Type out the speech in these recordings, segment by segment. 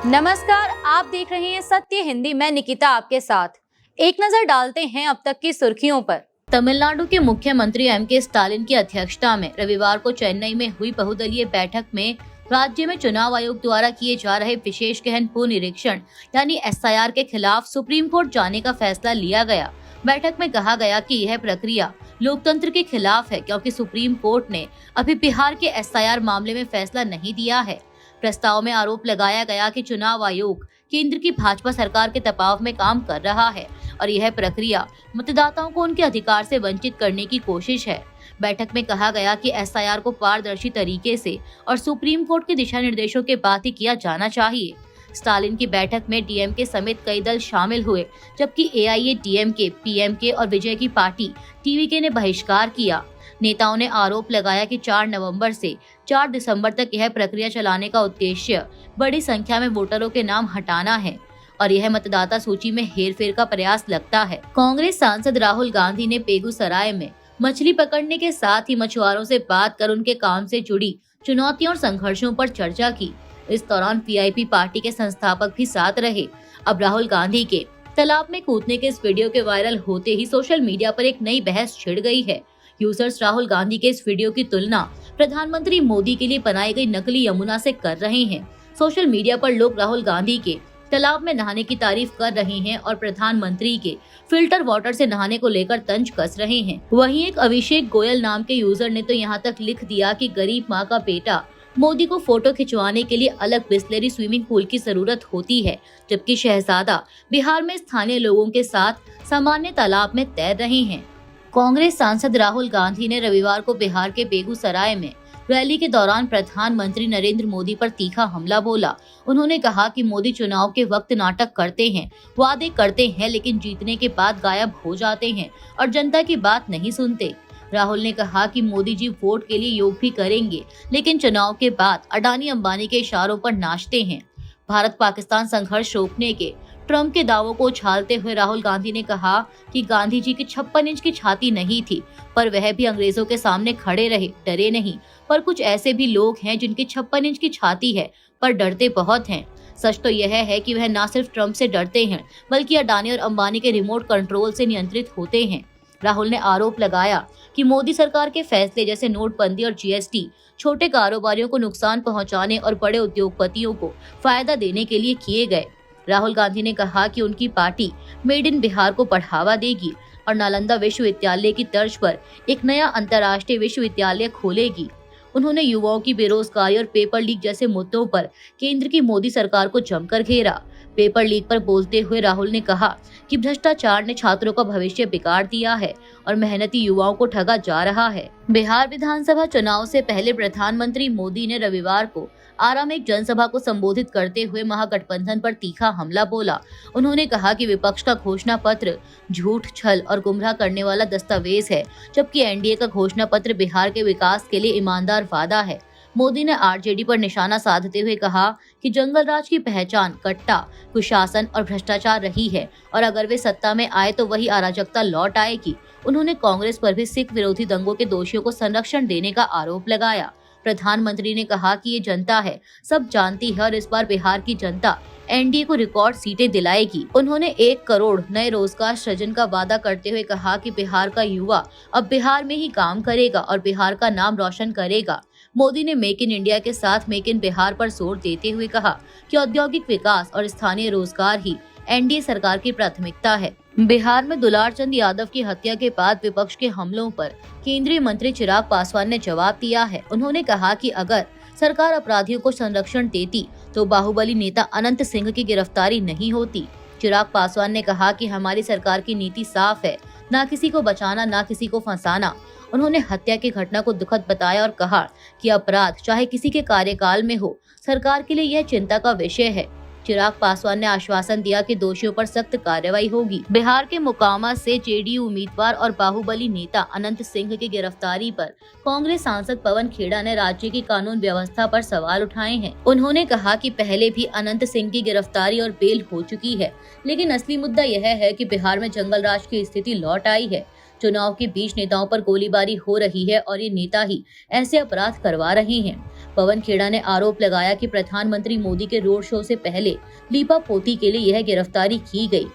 नमस्कार, आप देख रहे हैं सत्य हिंदी। मैं निकिता आपके साथ। एक नजर डालते हैं अब तक की सुर्खियों पर। तमिलनाडु के मुख्यमंत्री एम.के. स्टालिन की अध्यक्षता में रविवार को चेन्नई में हुई बहुदलीय बैठक में राज्य में चुनाव आयोग द्वारा किए जा रहे विशेष गहन पुनरीक्षण यानी एसआईआर के खिलाफ सुप्रीम कोर्ट जाने का फैसला लिया गया। बैठक में कहा गया कि यह प्रक्रिया लोकतंत्र के खिलाफ है, क्योंकि सुप्रीम कोर्ट ने अभी बिहार के एसआईआर मामले में फैसला नहीं दिया है। प्रस्ताव में आरोप लगाया गया कि चुनाव आयोग केंद्र की भाजपा सरकार के दबाव में काम कर रहा है और यह प्रक्रिया मतदाताओं को उनके अधिकार से वंचित करने की कोशिश है। बैठक में कहा गया कि एसआईआर को पारदर्शी तरीके से और सुप्रीम कोर्ट के दिशा निर्देशों के बाद ही किया जाना चाहिए। स्टालिन की बैठक में डीएमके समेत कई दल शामिल हुए, जबकि एआईएडीएमके, पीएमके और विजय की पार्टी टीवीके ने बहिष्कार किया। नेताओं ने आरोप लगाया कि 4 नवंबर से 4 दिसंबर तक यह प्रक्रिया चलाने का उद्देश्य बड़ी संख्या में वोटरों के नाम हटाना है और यह मतदाता सूची में हेरफेर का प्रयास लगता है। कांग्रेस सांसद राहुल गांधी ने बेगूसराय में मछली पकड़ने के साथ ही मछुआरों से बात कर उनके काम से जुड़ी चुनौतियों और संघर्षों पर चर्चा की। इस दौरान वीआईपी पार्टी के संस्थापक भी साथ रहे। अब राहुल गांधी के तालाब में कूदने के इस वीडियो के वायरल होते ही सोशल मीडिया पर एक नई बहस छिड़ गई है। यूजर्स राहुल गांधी के इस वीडियो की तुलना प्रधानमंत्री मोदी के लिए बनाई गई नकली यमुना से कर रहे हैं। सोशल मीडिया पर लोग राहुल गांधी के तालाब में नहाने की तारीफ कर रहे हैं और प्रधानमंत्री के फिल्टर वाटर से नहाने को लेकर तंज कस रहे हैं। वहीं एक अभिषेक गोयल नाम के यूजर ने तो यहाँ तक लिख दिया कि गरीब माँ का बेटा मोदी को फोटो खिंचवाने के लिए अलग बिस्लेरी स्विमिंग पूल की जरूरत होती है, जबकि शहजादा बिहार में स्थानीय लोगों के साथ सामान्य तालाब में तैर रहे हैं। कांग्रेस सांसद राहुल गांधी ने रविवार को बिहार के बेगूसराय में रैली के दौरान प्रधानमंत्री नरेंद्र मोदी पर तीखा हमला बोला। उन्होंने कहा कि मोदी चुनाव के वक्त नाटक करते हैं, वादे करते हैं, लेकिन जीतने के बाद गायब हो जाते हैं और जनता की बात नहीं सुनते। राहुल ने कहा कि मोदी जी वोट के लिए योग भी करेंगे, लेकिन चुनाव के बाद अडानी अंबानी के इशारों पर नाचते हैं। भारत पाकिस्तान संघर्ष रोकने के ट्रंप के दावों को उछालते हुए राहुल गांधी ने कहा कि गांधी जी की 56 इंच की छाती नहीं थी, पर वह भी अंग्रेजों के सामने खड़े रहे, डरे नहीं। पर कुछ ऐसे भी लोग हैं जिनकी 56 इंच की छाती है पर डरते बहुत हैं। सच तो यह है कि वह न सिर्फ ट्रंप से डरते हैं, बल्कि अडानी और अंबानी के रिमोट कंट्रोल से नियंत्रित होते हैं। राहुल ने आरोप लगाया कि मोदी सरकार के फैसले जैसे नोटबंदी और जीएसटी छोटे कारोबारियों को नुकसान पहुंचाने और बड़े उद्योगपतियों को फायदा देने के लिए किए गए। राहुल गांधी ने कहा कि उनकी पार्टी मेड इन बिहार को बढ़ावा देगी और नालंदा विश्वविद्यालय की तर्ज पर एक नया अंतर्राष्ट्रीय विश्वविद्यालय खोलेगी। उन्होंने युवाओं की बेरोजगारी और पेपर लीक जैसे मुद्दों पर केंद्र की मोदी सरकार को जमकर घेरा। पेपर लीक पर बोलते हुए राहुल ने कहा कि भ्रष्टाचार ने छात्रों का भविष्य बिगाड़ दिया है और मेहनती युवाओं को ठगा जा रहा है। बिहार विधानसभा चुनाव से पहले प्रधानमंत्री मोदी ने रविवार को आरा में एक जनसभा को संबोधित करते हुए महागठबंधन पर तीखा हमला बोला। उन्होंने कहा कि विपक्ष का घोषणा पत्र झूठ, छल और गुमराह करने वाला दस्तावेज है, जबकि एनडीए का घोषणा पत्र बिहार के विकास के लिए ईमानदार वादा है। मोदी ने आरजेडी पर निशाना साधते हुए कहा कि जंगल राज की पहचान कट्टा, कुशासन और भ्रष्टाचार रही है और अगर वे सत्ता में आए तो वही अराजकता लौट आएगी। उन्होंने कांग्रेस पर भी सिख विरोधी दंगों के दोषियों को संरक्षण देने का आरोप लगाया। प्रधानमंत्री ने कहा कि ये जनता है, सब जानती है और इस बार बिहार की जनता एनडीए को रिकॉर्ड सीटें दिलाएगी। उन्होंने 1 करोड़ नए रोजगार सृजन का वादा करते हुए कहा कि बिहार का युवा अब बिहार में ही काम करेगा और बिहार का नाम रोशन करेगा। मोदी ने मेक इन इंडिया के साथ मेक इन बिहार पर जोर देते हुए कहा कि औद्योगिक विकास और स्थानीय रोजगार ही एनडीए सरकार की प्राथमिकता है। बिहार में दुलार चंद यादव की हत्या के बाद विपक्ष के हमलों पर केंद्रीय मंत्री चिराग पासवान ने जवाब दिया है। उन्होंने कहा कि अगर सरकार अपराधियों को संरक्षण देती तो बाहुबली नेता अनंत सिंह की गिरफ्तारी नहीं होती। चिराग पासवान ने कहा कि हमारी सरकार की नीति साफ है, ना किसी को बचाना, ना किसी को फंसाना। उन्होंने हत्या की घटना को दुखद बताया और कहा कि अपराध चाहे किसी के कार्यकाल में हो, सरकार के लिए यह चिंता का विषय है। चिराग पासवान ने आश्वासन दिया कि दोषियों पर सख्त कार्रवाई होगी। बिहार के मोकामा से जेडीयू उम्मीदवार और बाहुबली नेता अनंत सिंह की गिरफ्तारी पर कांग्रेस सांसद पवन खेड़ा ने राज्य की कानून व्यवस्था पर सवाल उठाए हैं। उन्होंने कहा कि पहले भी अनंत सिंह की गिरफ्तारी और बेल हो चुकी है, लेकिन असली मुद्दा यह है कि बिहार में जंगल राज की स्थिति लौट आई है। चुनाव के बीच नेताओं पर गोलीबारी हो रही है और ये नेता ही ऐसे अपराध करवा रहे हैं। पवन खेड़ा ने आरोप लगाया कि प्रधानमंत्री मोदी के रोड शो से पहले लीपापोती के लिए यह गिरफ्तारी की गई।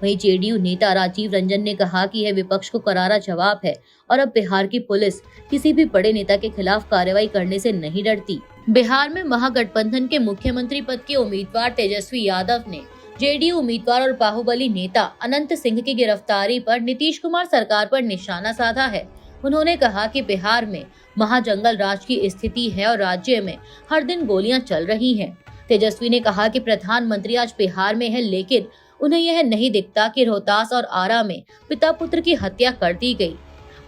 वहीं जेडीयू नेता राजीव रंजन ने कहा कि यह विपक्ष को करारा जवाब है और अब बिहार की पुलिस किसी भी बड़े नेता के खिलाफ कार्रवाई करने से नहीं डरती। बिहार में महागठबंधन के मुख्यमंत्री पद के उम्मीदवार तेजस्वी यादव ने जेडीयू उम्मीदवार और बाहुबली नेता अनंत सिंह की गिरफ्तारी पर नीतीश कुमार सरकार पर निशाना साधा है। उन्होंने कहा कि बिहार में महाजंगल राज की स्थिति है और राज्य में हर दिन गोलियां चल रही हैं। तेजस्वी ने कहा कि प्रधानमंत्री आज बिहार में है, लेकिन उन्हें यह नहीं दिखता कि रोहतास और आरा में पिता पुत्र की हत्या कर दी गई।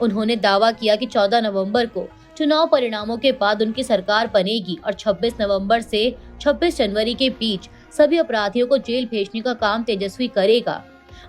उन्होंने दावा किया कि 14 नवंबर को चुनाव परिणामों के बाद उनकी सरकार बनेगी और 26 नवंबर से 26 जनवरी के बीच सभी अपराधियों को जेल भेजने का काम तेजस्वी करेगा।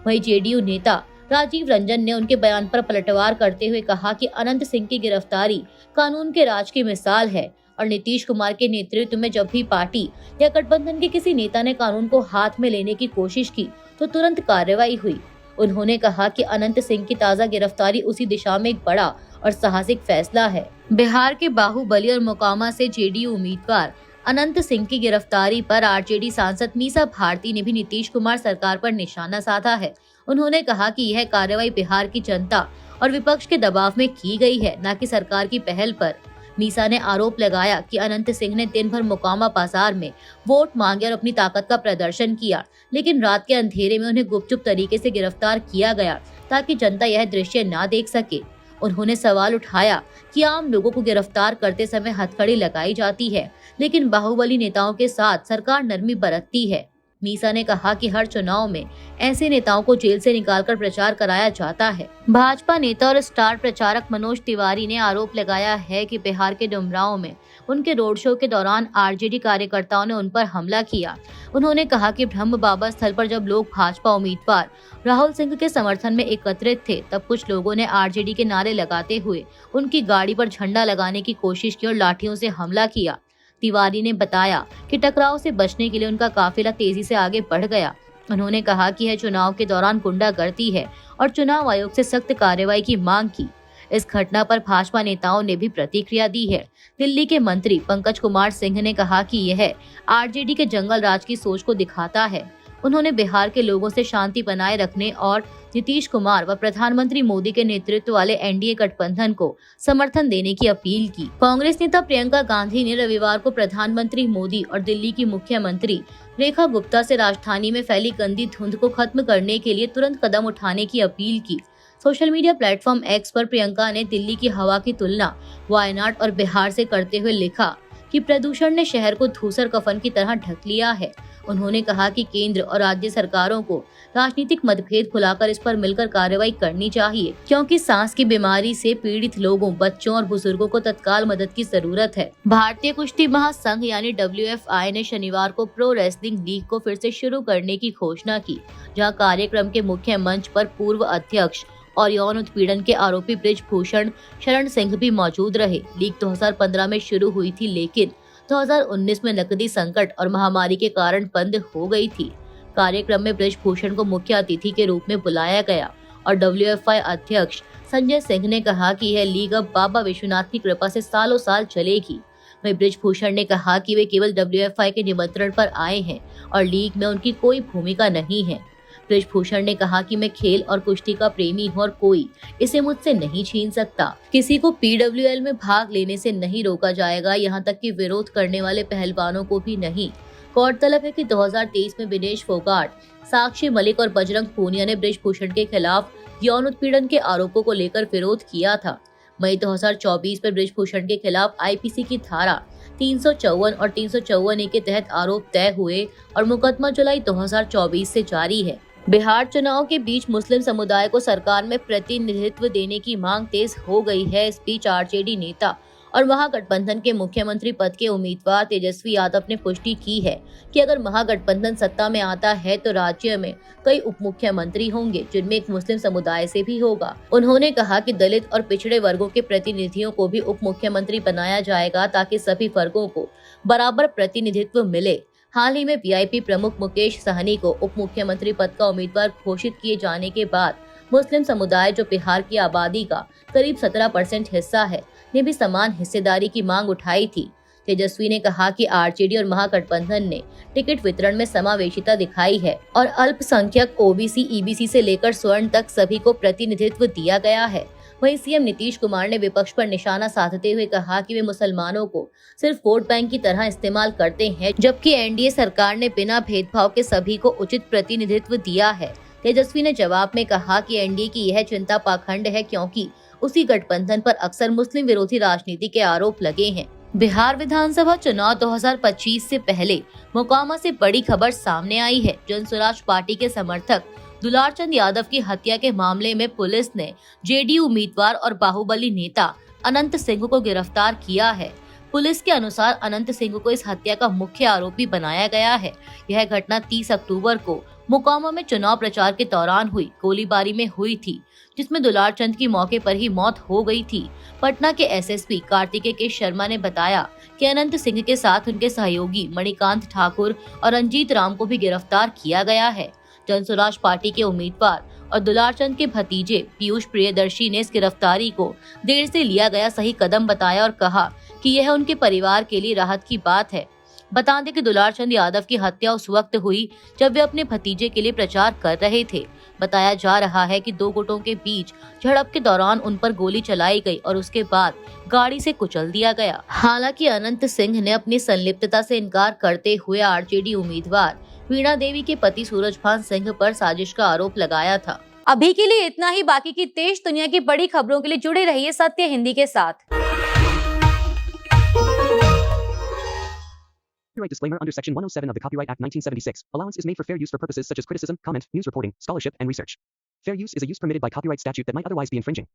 वहीं जेडीयू नेता राजीव रंजन ने उनके बयान पर पलटवार करते हुए कहा कि अनंत सिंह की गिरफ्तारी कानून के राज की मिसाल है और नीतीश कुमार के नेतृत्व में जब भी पार्टी या गठबंधन के किसी नेता ने कानून को हाथ में लेने की कोशिश की तो तुरंत कार्रवाई हुई। उन्होंने कहा कि अनंत सिंह की ताज़ा गिरफ्तारी उसी दिशा में एक बड़ा और साहसिक फैसला है। बिहार के बाहुबली और मोकामा से जेडीयू उम्मीदवार अनंत सिंह की गिरफ्तारी पर आरजेडी सांसद मीसा भारती ने भी नीतीश कुमार सरकार पर निशाना साधा है। उन्होंने कहा कि यह कार्रवाई बिहार की जनता और विपक्ष के दबाव में की गई है, न कि सरकार की पहल पर। मीसा ने आरोप लगाया कि अनंत सिंह ने दिन भर मोकामा बाजार में वोट मांगे और अपनी ताकत का प्रदर्शन किया, लेकिन रात के अंधेरे में उन्हें गुपचुप तरीके से गिरफ्तार किया गया ताकि जनता यह दृश्य न देख सके। उन्होंने सवाल उठाया कि आम लोगों को गिरफ्तार करते समय हथकड़ी लगाई जाती है, लेकिन बाहुबली नेताओं के साथ सरकार नरमी बरतती है। मीसा ने कहा कि हर चुनाव में ऐसे नेताओं को जेल से निकालकर प्रचार कराया जाता है। भाजपा नेता और स्टार प्रचारक मनोज तिवारी ने आरोप लगाया है कि बिहार के डुमरांव में उनके रोड शो के दौरान आरजेडी कार्यकर्ताओं ने उन पर हमला किया। उन्होंने कहा कि ब्रह्म बाबा स्थल पर जब लोग भाजपा उम्मीदवार राहुल सिंह के समर्थन में एकत्रित थे, तब कुछ लोगों ने आरजेडी के नारे लगाते हुए उनकी गाड़ी पर झंडा लगाने की कोशिश की और लाठियों से हमला किया। तिवारी ने बताया कि टकराव से बचने के लिए उनका काफिला तेजी से आगे बढ़ गया। उन्होंने कहा कि यह चुनाव के दौरान गुंडागर्दी है और चुनाव आयोग से सख्त कार्रवाई की मांग की। इस घटना पर भाजपा नेताओं ने भी प्रतिक्रिया दी है। दिल्ली के मंत्री पंकज कुमार सिंह ने कहा कि यह आरजेडी के जंगल राज की सोच को दिखाता है। उन्होंने बिहार के लोगों से शांति बनाए रखने और नीतीश कुमार व प्रधानमंत्री मोदी के नेतृत्व वाले एनडीए गठबंधन को समर्थन देने की अपील की। कांग्रेस नेता प्रियंका गांधी ने रविवार को प्रधानमंत्री मोदी और दिल्ली की मुख्यमंत्री रेखा गुप्ता से राजधानी में फैली गंदी धुंध को खत्म करने के लिए तुरंत कदम उठाने की अपील की। सोशल मीडिया प्लेटफॉर्म एक्स पर प्रियंका ने दिल्ली की हवा की तुलना वायनाड और बिहार से करते हुए लिखा कि प्रदूषण ने शहर को धूसर कफन की तरह ढक लिया है। उन्होंने कहा कि केंद्र और राज्य सरकारों को राजनीतिक मतभेद भुलाकर इस पर मिलकर कार्रवाई करनी चाहिए, क्योंकि सांस की बीमारी से पीड़ित लोगों, बच्चों और बुजुर्गों को तत्काल मदद की जरूरत है। भारतीय कुश्ती महासंघ यानी WFI ने शनिवार को प्रो रेसलिंग लीग को फिर से शुरू करने की घोषणा की, जहां कार्यक्रम के मुख्य मंच पर पूर्व अध्यक्ष और यौन उत्पीड़न के आरोपी बृजभूषण शरण सिंह भी मौजूद रहे। लीग 2015 में शुरू हुई थी, लेकिन 2019 में नकदी संकट और महामारी के कारण बंद हो गई थी। कार्यक्रम में बृजभूषण को मुख्य अतिथि के रूप में बुलाया गया और WFI अध्यक्ष संजय सिंह ने कहा कि यह लीग अब बाबा विश्वनाथ की कृपा से सालों साल चलेगी। वहीं बृजभूषण ने कहा कि वे केवल WFI के निमंत्रण पर आए हैं और लीग में उनकी कोई भूमिका नहीं है। बृजभूषण ने कहा कि मैं खेल और कुश्ती का प्रेमी हूँ और कोई इसे मुझसे नहीं छीन सकता। किसी को PWL में भाग लेने से नहीं रोका जाएगा, यहाँ तक कि विरोध करने वाले पहलवानों को भी नहीं। गौरतलब है कि 2023 में विनेश फोगाट, साक्षी मलिक और बजरंग पूनिया ने बृजभूषण के खिलाफ यौन उत्पीड़न के आरोपों को लेकर विरोध किया था। मई 2024 में बृजभूषण के खिलाफ IPC की धारा 354 और 354A के तहत आरोप तय हुए और मुकदमा जुलाई 2024 से जारी है। बिहार चुनाव के बीच मुस्लिम समुदाय को सरकार में प्रतिनिधित्व देने की मांग तेज हो गई है। इस बीच आरजेडी नेता और महागठबंधन के मुख्यमंत्री पद के उम्मीदवार तेजस्वी यादव ने पुष्टि की है कि अगर महागठबंधन सत्ता में आता है तो राज्य में कई उप मुख्यमंत्री होंगे, जिनमें एक मुस्लिम समुदाय से भी होगा। उन्होंने कहा कि दलित और पिछड़े वर्गों के प्रतिनिधियों को भी उप मुख्यमंत्री बनाया जाएगा ताकि सभी वर्गों को बराबर प्रतिनिधित्व मिले। हाल ही में VIP प्रमुख मुकेश सहनी को उप मुख्यमंत्री पद का उम्मीदवार घोषित किए जाने के बाद मुस्लिम समुदाय, जो बिहार की आबादी का करीब 17% हिस्सा है, ने भी समान हिस्सेदारी की मांग उठाई थी। तेजस्वी ने कहा कि आरजेडी और महागठबंधन ने टिकट वितरण में समावेशिता दिखाई है और अल्पसंख्यक, ओबीसी, ईबीसी से लेकर स्वर्ण तक सभी को प्रतिनिधित्व दिया गया है। वहीं सीएम नीतीश कुमार ने विपक्ष पर निशाना साधते हुए कहा कि वे मुसलमानों को सिर्फ वोट बैंक की तरह इस्तेमाल करते हैं, जबकि एनडीए सरकार ने बिना भेदभाव के सभी को उचित प्रतिनिधित्व दिया है। तेजस्वी ने जवाब में कहा कि एनडीए की यह चिंता पाखंड है, क्योंकि उसी गठबंधन पर अक्सर मुस्लिम विरोधी राजनीति के आरोप लगे हैं। बिहार विधानसभा चुनाव 2025 से पहले मोकामा से बड़ी खबर सामने आई है। जन स्वराज पार्टी के समर्थक दुलारचंद यादव की हत्या के मामले में पुलिस ने जेडीयू उम्मीदवार और बाहुबली नेता अनंत सिंह को गिरफ्तार किया है। पुलिस के अनुसार अनंत सिंह को इस हत्या का मुख्य आरोपी बनाया गया है। यह घटना 30 अक्टूबर को मोकामा में चुनाव प्रचार के दौरान हुई गोलीबारी में हुई थी, जिसमें दुलारचंद की मौके पर ही मौत हो गई थी। पटना के एसएसपी कार्तिकेय के शर्मा ने बताया कि अनंत सिंह के साथ उनके सहयोगी मणिकांत ठाकुर और रंजीत राम को भी गिरफ्तार किया गया है। जन स्वराज पार्टी के उम्मीदवार और दुलारचंद के भतीजे पीयूष प्रियदर्शी ने इस गिरफ्तारी को देर से लिया गया सही कदम बताया और कहा कि यह उनके परिवार के लिए राहत की बात है। बता दें कि दुलारचंद यादव की हत्या उस वक्त हुई जब वे अपने भतीजे के लिए प्रचार कर रहे थे। बताया जा रहा है कि दो गुटों के बीच झड़प के दौरान उन पर गोली चलाई गई और उसके बाद गाड़ी से कुचल दिया गया। हालांकि अनंत सिंह ने अपनी संलिप्तता से इनकार करते हुए आरजेडी उम्मीदवार वीणा देवी के पति सूरजभान सिंह पर साजिश का आरोप लगाया था। अभी के लिए इतना ही। बाकी की देश दुनिया की बड़ी खबरों के लिए जुड़े रहिए सत्य हिंदी के साथ। Copyright disclaimer under Section 107 of the Copyright Act 1976. Allowance is made for fair use for purposes such as criticism, comment, news reporting, scholarship, and research. Fair use is a use permitted by copyright statute that might otherwise be infringing.